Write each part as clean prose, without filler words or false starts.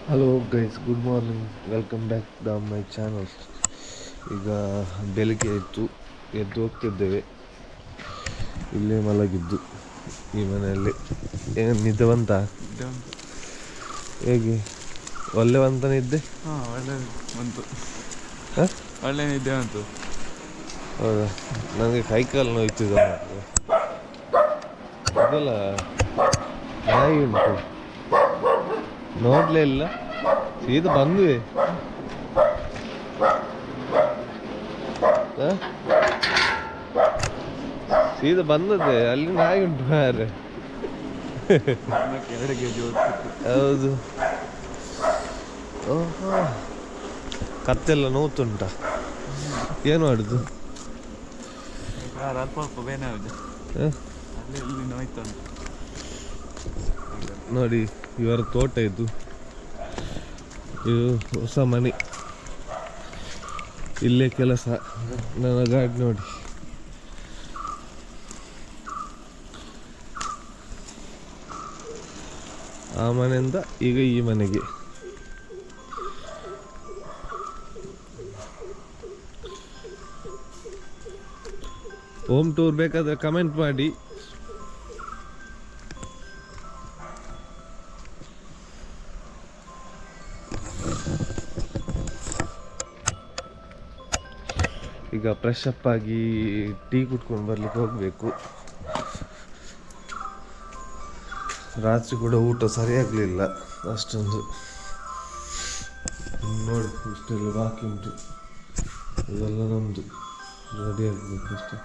Hello guys, good morning, welcome back the my channel. ಈಗ ಬೆಳಿಗ್ಗೆ ಎದ್ದು ಹೋಗ್ತಿದ್ದೇವೆ. ಇಲ್ಲೇ ಮಲಗಿದ್ದು ಈ ಮನೆಯಲ್ಲಿ. ಏನು ನಿದ್ದೆ ಬಂತ? ಹೇಗೆ ಒಳ್ಳೆ ಬಂತ ನಿದ್ದೆ? ಹಾಂ, ಒಳ್ಳೆ ಬಂತು. ಹಾಂ, ಒಳ್ಳೆ ನಿದ್ದೆ ಬಂತು. ಹೌದಾ? ನನಗೆ ಕೈಕಾಲು ನೋಯ್ತಿದೆ. ಅದಲ್ಲ, ನಾಯಿ ಉಂಟು, ನೋಡಲೇ ಇಲ್ಲ, ಸೀದಾ ಬಂದ್ವಿ. ಸೀದಾ ಬಂದದ್ದೆ, ಅಲ್ಲಿ ನಾಯಿ ಉಂಟು ಮಾರೆ. ಎರಡು ಕೆಜಿ ಹೌದು. ಓಹೋ, ಕತ್ತೆಲ್ಲ ನೋವುಂಟ. ಏನು ಮಾಡುದು? ಅಲ್ಪ ಅಲ್ಪ ಬೇನೆ ಆಗಿದೆ. ಅಲ್ಲಿ ಇಲ್ಲಿ ನೋಯ್ತಾ ಉಂಟು. ನೋಡಿ, ಇವರ ತೋಟ ಇದು ಹೊಸ ಮನೆ. ಇಲ್ಲೇ ಕೆಲಸ. ನನ್ನ ಗಾಡಿ ನೋಡಿ. ಆ ಮನೆಯಿಂದ ಈಗ ಈ ಮನೆಗೆ. ಹೋಮ್ ಟೂರ್ ಬೇಕಾದರೆ ಕಮೆಂಟ್ ಮಾಡಿ. ಈಗ ಫ್ರೆಶ್ ಅಪ್ ಆಗಿ ಟೀ ಕುಟ್ಕೊಂಡು ಬರ್ಲಿಕ್ಕೆ ಹೋಗಬೇಕು. ರಾತ್ರಿ ಕೂಡ ಊಟ ಸರಿಯಾಗಲಿಲ್ಲ ಅಷ್ಟೊಂದು. ನೋಡಿ, ಇಷ್ಟೆಲ್ಲ ಬಾಕಿ ಉಂಟು. ಇದೆಲ್ಲ ನಮ್ಮದು ರೆಡಿ ಆಗಬೇಕು ಅಷ್ಟೇ.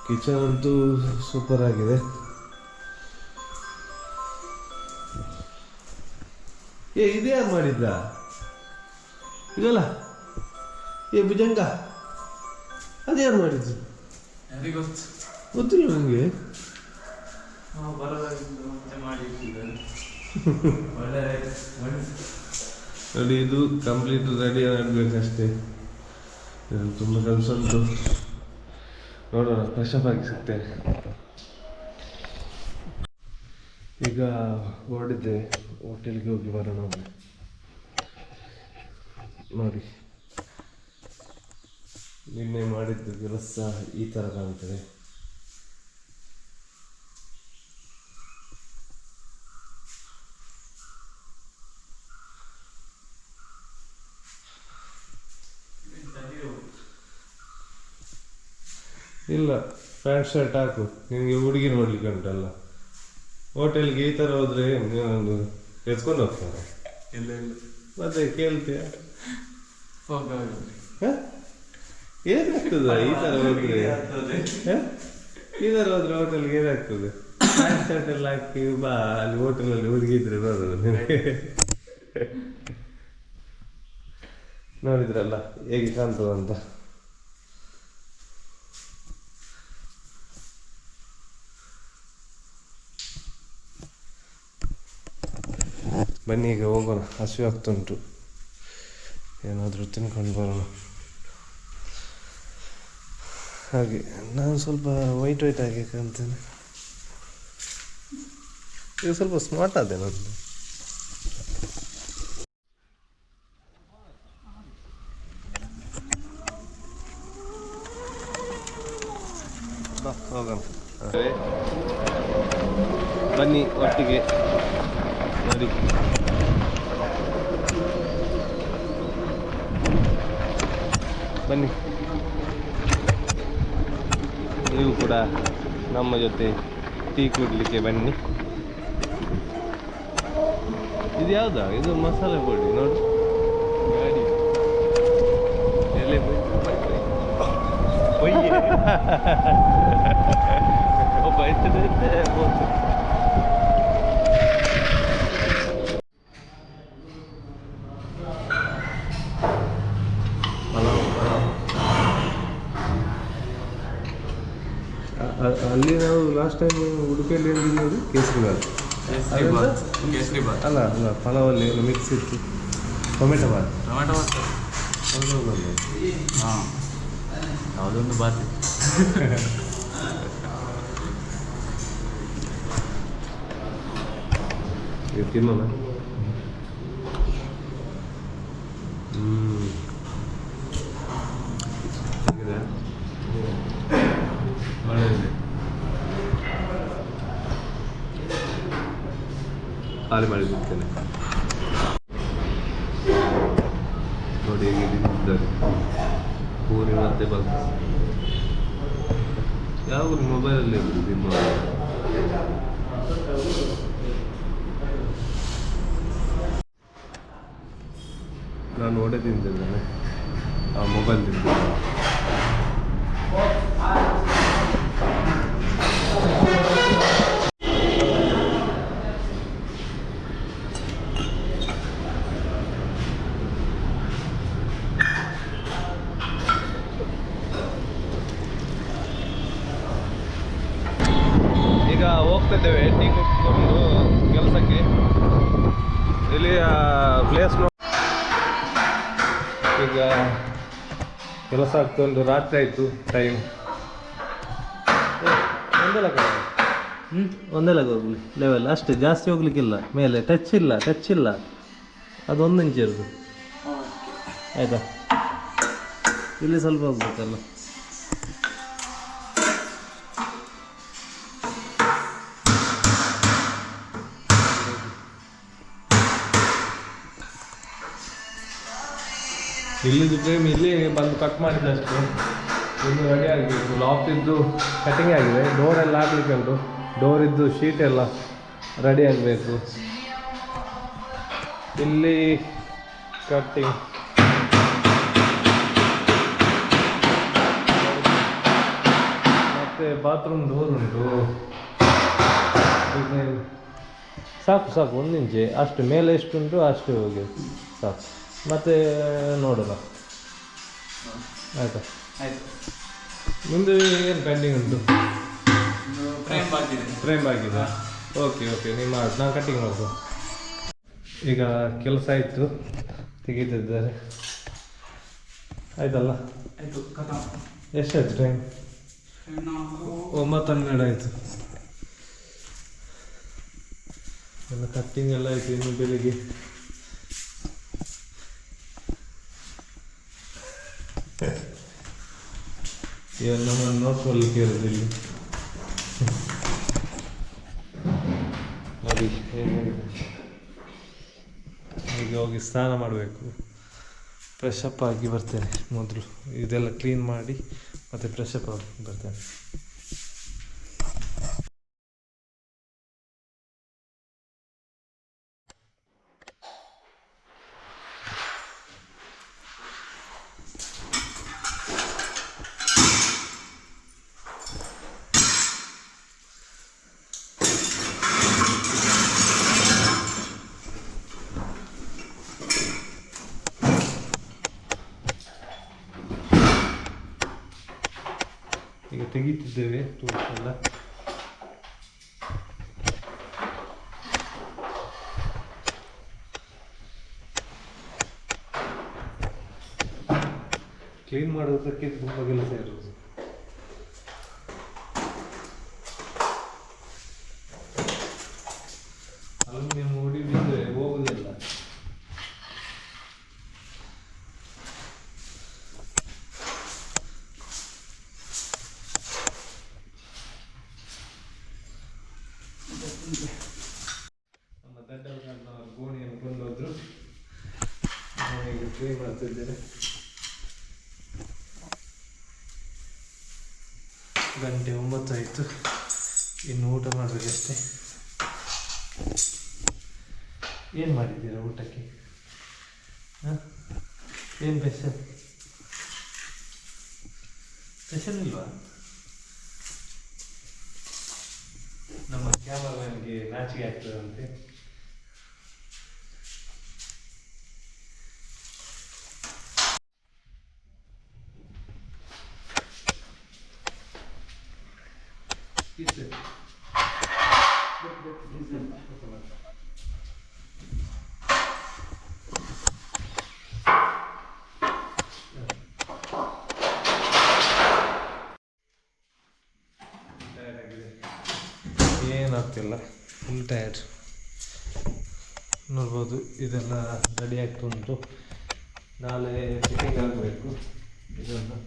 ಕಿಚನ್ ಅಂತೂ ಸೂಪರ್ ಆಗಿದೆ. ಇದು ಯಾರು ಮಾಡಿದ್ದ ಇದಲ್ಲ? ಭುಜಂಗ ಅದು ಯಾರು ಮಾಡಿದ್ದು? ಗೊತ್ತಿಲ್ಲ ನನಗೆ. ನೋಡಿ, ಇದು ಕಂಪ್ಲೀಟ್ ರೆಡಿ ಆಗಬೇಕಷ್ಟೇ. ತುಂಬ ಕೆಲಸ ಉಂಟು. ನೋಡೋಣ, ಫ್ರೆಶ್ ಅಪ್ ಆಗಿ ಸಿಗ್ತೇನೆ. ಈಗ ಹೊರಡಿದ್ದೆ, ಹೋಟೆಲ್ಗೆ ಹೋಗಿ ಬರೋಣ. ನೋಡಿ, ನಿನ್ನೆ ಮಾಡಿದ್ದು ಕೆಲಸ ಈ ಥರ ಕಾಣ್ತದೆ. ಇಲ್ಲ, ಪ್ಯಾಂಟ್ ಶರ್ಟ್ ಹಾಕು, ನಿನಗೆ ಹುಡುಗಿ ನೋಡ್ಲಿಕ್ಕೆ ಉಂಟಲ್ಲ. ಹೋಟೆಲ್ಗೆ ಈ ಥರ ಹೋದ್ರೆ ನೀನೊಂದು ಎತ್ಕೊಂಡು ಹೋಗ್ತಾರೆ. ಇಲ್ಲ ಇಲ್ಲ, ಮತ್ತೆ ಕೇಳ್ತೀಯ? ಏನಾಗ್ತದ ಈ ಥರ ಹೋದ್ರೆ? ಈ ಥರ ಹೋದ್ರೆ ಹೋಟೆಲ್ಗೆ ಏನಾಗ್ತದೆ? ಪ್ಯಾಂಟ್ ಶರ್ಟ್ ಎಲ್ಲ ಹಾಕಿ ಬಾ, ಅಲ್ಲಿ ಹೋಟೆಲಲ್ಲಿ ಹುಡುಗಿ ಇದ್ರೆ ಬರೋದು ನಿನಗೆ. ನೋಡಿದ್ರಲ್ಲ ಹೇಗೆ ಕಾಣ್ತದಂತ. ಬನ್ನಿ, ಈಗ ಹೋಗೋಣ. ಹಸಿವು ಆಗ್ತುಂಟು, ಏನಾದರೂ ತಿನ್ಕೊಂಡು ಬರೋಣ. ಹಾಗೆ ನಾನು ಸ್ವಲ್ಪ ವೈಟ್ ಆಗಿ ಕಾಣ್ತೇನೆ. ಈಗ ಸ್ವಲ್ಪ ಸ್ಮಾರ್ಟ್ ಆದೆ ನಂದು. ಹೋಗೋಣ, ಬನ್ನಿ ಒಟ್ಟಿಗೆ. ನೋಡಿ, ಬನ್ನಿ ನೀವು ಕೂಡ ನಮ್ಮ ಜೊತೆ ಟೀ ಕುಡಲಿಕ್ಕೆ ಬನ್ನಿ. ಇದು ಯಾವ್ದಾ? ಇದು ಮಸಾಲೆ ಪುಡಿ ನೋಡು. ಗಾಡಿ ಎಲೆ ಒಬ್ಬ ಅಲ್ಲಿ ನಾವು ಲಾಸ್ಟ್ ಟೈಮ್ ಉಡುಪಿಯಲ್ಲಿ ಏನು ತಿನ್ನೋದು? ಕೇಸರಿ ಬಾತ್. ಅಲ್ಲ ಅಲ್ಲ, ಪಲಾವಲ್ಲಿ ಮಿಕ್ಸ್ ಇತ್ತು. ಟೊಮೆಟೊ ಬಾತ್. ಹಾಂ, ಯಾವುದೊಂದು ಬಾತ್ ಇದು ತಿನ್ನೋಣ. ಹೇಗಿದೆ ಒಳ್ಳೆಯದಿದೆ. ಖಾಲಿ ಮಾಡಿ ಬಿಡ್ತೇನೆ ನೋಡಿ ಹೇಗೆ ತಿಂತಿದ್ದಾರೆ ಪೂರಿ ಮತ್ತೆ ಬಂದು ಯಾವ ಮೊಬೈಲಲ್ಲಿ ತಿನ್ನುವ ನಾನು ಒಡೆ ತಿಂತಿದ್ದೇನೆ ಆ ಮೊಬೈಲ್ ತಿಂತಿದ್ದೇನೆ. ಈಗ ಹೋಗ್ತಿದ್ದೇವೆ ಟೀ ಕುಟ್ಕೊಂಡು ಕೆಲಸಕ್ಕೆ. ಇಲ್ಲಿ ಪ್ಲೇಸ್ ಈಗ ಕೆಲಸ ಆಗ್ತೊಂದು ರಾತ್ರಿ ಆಯಿತು ಟೈಮ್ ಒಂದೇ ಲಗ ಹೋಗ್ಲಿ ಲೆವೆಲ್ ಅಷ್ಟೇ, ಜಾಸ್ತಿ ಹೋಗ್ಲಿಕ್ಕಿಲ್ಲ. ಮೇಲೆ ಟಚ್ ಇಲ್ಲ ಅದು 1 ಇಂಚ್ ಇರೋದು ಆಯಿತಾ. ಇಲ್ಲಿ ಸ್ವಲ್ಪ ಹೋಗ್ಬೇಕಲ್ಲ. ಇಲ್ಲಿದ್ದು ಫ್ರೇಮ್ ಇಲ್ಲಿ ಬಂದು ಕಟ್ ಮಾಡಿದಷ್ಟು ಇನ್ನು ರೆಡಿ ಆಗಬೇಕು. ಲಾಫ್ಟಿದ್ದು ಕಟಿಂಗ್ ಆಗಿದೆ, ಡೋರೆಲ್ಲ ಹಾಕ್ಲಿಕ್ಕೆ ಉಂಟು. ಡೋರಿದ್ದು ಶೀಟ್ ಎಲ್ಲ ರೆಡಿ ಆಗಬೇಕು. ಇಲ್ಲಿ ಕಟ್ಟಿಂಗ್ ಮತ್ತು ಬಾತ್ರೂಮ್ ಡೋರ್ ಉಂಟು. ಸಾಕು 1 ಇಂಚೆ ಅಷ್ಟು, ಮೇಲೆ ಎಷ್ಟುಂಟು ಅಷ್ಟು ಹೋಗಿ ಸಾಕು. ಮತ್ತೆ ನೋಡೋಣ ಆಯಿತಾ. ಮುಂದೆ ಏನು ಪೆಂಡಿಂಗ್ ಉಂಟು? ಫ್ರೇಮ್ ಆಗಿದೆ. ಓಕೆ ನಿಮ್ಮ ನಾನು ಕಟ್ಟಿಂಗ್ ಮಾಡ್ಬೋದು. ಈಗ ಕೆಲಸ ಆಯಿತು, ತೆಗೀತಿದ್ದಾರೆ ಆಯ್ತಲ್ಲ. ಎಷ್ಟಾಯ್ತು ಟೈಮ್? 9:12 ಆಯಿತು. ಎಲ್ಲ ಕಟ್ಟಿಂಗ್ ಎಲ್ಲ ಆಯಿತು. ಇನ್ನು ಬೆಳಿಗ್ಗೆ ಇವಾಗ ನಮ್ಮನ್ನು ನೋಡ್ಕೊಳ್ಳಿಕ್ಕೆ ಇರೋದು ಇಲ್ಲಿ ನೋಡಿ ಹೇಗಿದೆ. ಈಗ ಹೋಗಿ ಸ್ನಾನ ಮಾಡಬೇಕು. ಫ್ರೆಶ್ ಅಪ್ ಆಗಿ ಬರ್ತೇನೆ. ಮೊದಲು ಇದೆಲ್ಲ ಕ್ಲೀನ್ ಮಾಡಿ ಮತ್ತು ಫ್ರೆಶ್ ಅಪ್ ಆಗಿ ಬರ್ತೇನೆ. ಈಗ ತೆಗೀತಿದ್ದೇವೆ ಟೂಲ್ಸ್ ಎಲ್ಲ. ಕ್ಲೀನ್ ಮಾಡೋದಕ್ಕೆ ತುಂಬ ಕೆಲಸ ಇರೋದು. ಅಲ್ಯೂಮಿನಿಯಂ ಹೊಡಿ ಬಿದ್ದರೆ ಹೋಗುದಿಲ್ಲ. ನಮ್ಮ ದೊಡ್ಡವರು ಗೋಣಿಯನ್ನು ಕೊಂಡೋದ್ರು. ಈಗ ಕ್ಲೀನ್ ಮಾಡ್ತಿದ್ದೇನೆ. ಗಂಟೆ 9 ಆಯಿತು. ಇನ್ನು ಊಟ ಮಾಡಬೇಕಷ್ಟೇ. ಏನು ಮಾಡಿದ್ದೀರಾ ಊಟಕ್ಕೆ? ಹಾಂ, ಏನು ಸ್ಪೆಷಲ್ ಇಲ್ವಾ? ನಮ್ಮ ಕ್ಯಾಮರಾಮನ್ಗೆ ನಾಚಿಕೆ ಆಗ್ತದಂತೆ. ಏನಾಗ್ತಿಲ್ಲ, ಫುಲ್ ಟಯರ್ಡ್. ನೋಡ್ಬೋದು ಇದೆಲ್ಲ ರೆಡಿ ಆಗ್ತಾ ಉಂಟು. ನಾಳೆ ಫಿಟ್ಟಿಂಗ್ ಆಗಬೇಕು ಇದನ್ನು.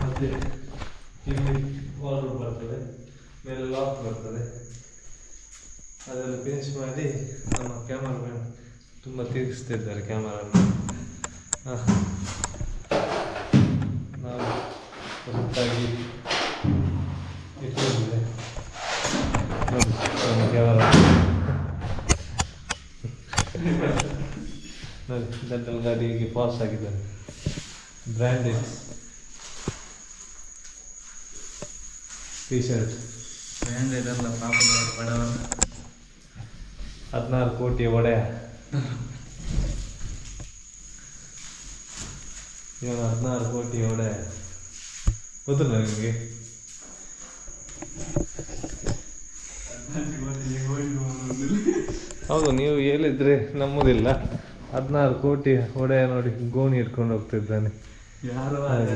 ಮತ್ತು ಇಲ್ಲಿ ವಾಲ್ ಬರ್ತದೆ, ಮೇಲೆ ಲಾಕ್ ಬರ್ತದೆ, ಅದೆಲ್ಲ ಫಿನಿಶ್ ಮಾಡಿ ನಮ್ಮ ಕ್ಯಾಮರಾಮನ್ ತುಂಬ ತಿರುಗಿಸ್ತಿದ್ದಾರೆ ಕ್ಯಾಮರನ್ನು. ನಾವು ಹೊಸದಾಗಿ ಇಟ್ಟಿದ್ದೇವೆ ನಮ್ಮ ಕ್ಯಾಮರಾ. ನೋಡಿ ಗದ್ದಲ ಗಾಡಿಗೆ ಪಾಸ್ ಆಗಿದ್ದಾನೆ. ಬ್ರ್ಯಾಂಡೆಡ್ ಟಿ ಶರ್ಟ್, ಬ್ರ್ಯಾಂಡೆಡ್ ಅಲ್ಲ, ಪಾಪದವರು ಬಡವರು. 16 ಕೋಟಿ ಒಡೆಯ ಇವನು. 16 ಕೋಟಿ ಒಡೆಯ ಗೊತ್ತಿಲ್ಲ ನಿಮಗೆ? ಹೌದು, ನೀವು ಹೇಳಿದ್ರೆ ನಮ್ಮದಿಲ್ಲ. 16 ಕೋಟಿ ಒಡೆಯ ನೋಡಿ ಗೋಣಿ ಇಟ್ಕೊಂಡು ಹೋಗ್ತಿದ್ದಾನೆ. ಯಾರು ಹಾಗೆ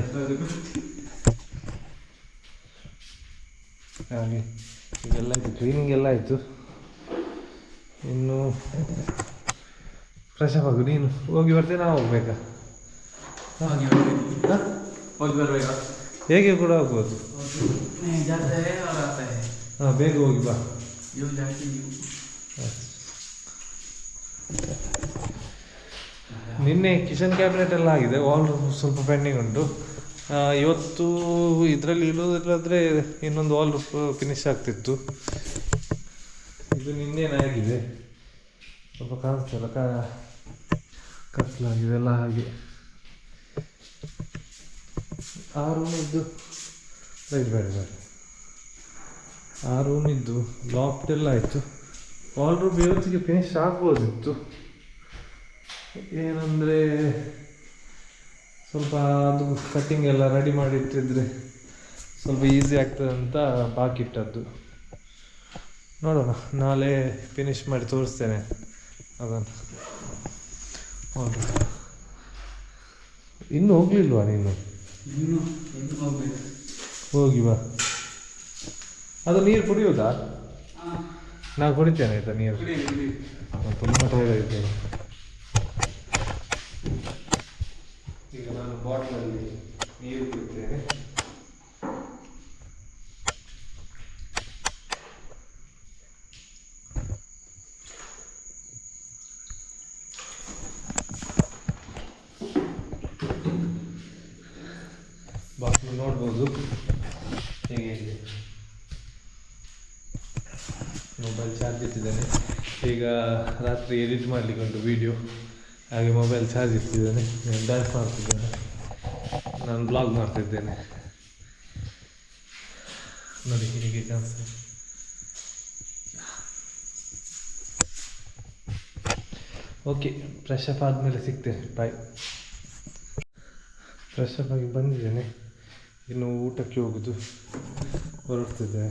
ಈಗೆಲ್ಲ ಆಯಿತು, ಕ್ಲೀನಿಂಗ್ ಎಲ್ಲ ಆಯಿತು. ಇನ್ನು ಫ್ರೆಶ್ ಅಪ್ ಆಗು. ನೀನು ಹೋಗಿ ಬರ್ತೀನಿ, ನಾವು ಹೋಗ್ಬೇಕಾ? ಹೋಗಿ ಬರ್ಬೇಕಾ? ಹೇಗೆ ಕೂಡ ಹೋಗ್ಬೋದು. ಹಾಂ, ಬೇಗ ಹೋಗಿ ಬಾ. ನಿನ್ನೆ ಕಿಚನ್ ಕ್ಯಾಬಿನೆಟ್ ಎಲ್ಲ ಆಗಿದೆ, ವಾಲ್ ಸ್ವಲ್ಪ ಪೆಂಡಿಂಗ್ ಉಂಟು. ಇವತ್ತು ಇದರಲ್ಲಿ ಇಲ್ಲೋದಿಲ್ಲಾದರೆ ಇನ್ನೊಂದು ವಾಲ್ ಫಿನಿಶ್ ಆಗ್ತಿತ್ತು. ಇದು ನಿನ್ನೇನಾಗಿದೆ, ಸ್ವಲ್ಪ ಕಾಣಿಸ್ತಲ್ಲ, ಕತ್ಲಾಗಿದೆ ಎಲ್ಲ. ಹಾಗೆ ಆ ರೂಮಿದ್ದು ಬೇಡ ಆ ರೂಮಿದ್ದು ಲಾಫ್ಟ್ ಎಲ್ಲ ಆಯಿತು. ವಾಲ್ ರೂಮ್ ಇವತ್ತಿಗೆ ಫಿನಿಶ್ ಆಗ್ಬೋದಿತ್ತು. ಏನಂದರೆ ಸ್ವಲ್ಪ ಅದು ಕಟ್ಟಿಂಗ್ ಎಲ್ಲ ರೆಡಿ ಮಾಡಿಟ್ಟಿದ್ರೆ ಸ್ವಲ್ಪ ಈಸಿ ಆಗ್ತದೆ ಅಂತ ಬಾಕಿ ಇಟ್ಟದ್ದು. ನೋಡೋಣ, ನಾಳೆ ಫಿನಿಶ್ ಮಾಡಿ ತೋರಿಸ್ತೇನೆ ಅದನ್ನು. ಹೌದು, ಇನ್ನೂ ಹೋಗ್ಲಿಲ್ವಾ ನೀನು? ಹೋಗಿ ಬಾ. ಅದು ನೀರು ಕುಡಿಯೋದಾ? ನಾನು ಕುಡಿತೇನೆ ಆಯಿತಾ ನೀರು. ತುಂಬ ಟೈರ್ಡ್ ಇದ್ದೇನೆ ಈಗ. ನಾನು ಬಾಟ್ಲಲ್ಲಿ ನೀರು ಕುಡಿತೇನೆ. ಬಾಟ್ಲು ನೋಡ್ಬೋದು ಹೇಗೆ ಇದೆ. ಮೊಬೈಲ್ ಚಾರ್ಜ್ ಇಟ್ಟಿದ್ದೇನೆ. ಈಗ ರಾತ್ರಿ ಎಡಿಟ್ ಮಾಡಲಿಕ್ಕೆ ಉಂಟು ವಿಡಿಯೋ, ಹಾಗೆ ಮೊಬೈಲ್ ಚಾರ್ಜ್ ಇಟ್ಟಿದ್ದೇನೆ. ನಾನು ಡ್ಯಾನ್ಸ್ ಮಾಡ್ತಿದ್ದೇನೆ, ನಾನು ಬ್ಲಾಗ್ ಮಾಡ್ತಿದ್ದೇನೆ. ನೋಡಿ ಹೀಗೆ ಕಾಣಿಸ್ತದೆ. ಓಕೆ, ಫ್ರೆಶ್ ಅಪ್ ಆದಮೇಲೆ ಸಿಗ್ತೇನೆ. ಬಾಯ್. ಫ್ರೆಶ್ ಅಪ್ ಆಗಿ ಬಂದಿದ್ದೇನೆ, ಇನ್ನು ಊಟಕ್ಕೆ ಹೋಗೋದು ಹೊರಡ್ತಿದ್ದೆ.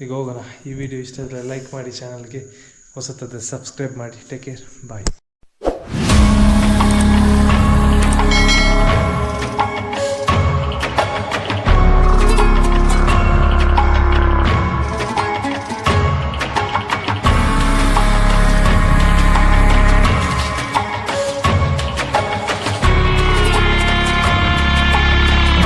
ಈಗ ಹೋಗೋಣ. ಈ ವಿಡಿಯೋ ಇಷ್ಟ ಆದರೆ ಲೈಕ್ ಮಾಡಿ, ಚಾನಲ್ಗೆ ಹೊಸತಾದರೆ ಸಬ್ಸ್ಕ್ರೈಬ್ ಮಾಡಿ. ಟೇಕ್ ಕೇರ್, ಬಾಯ್.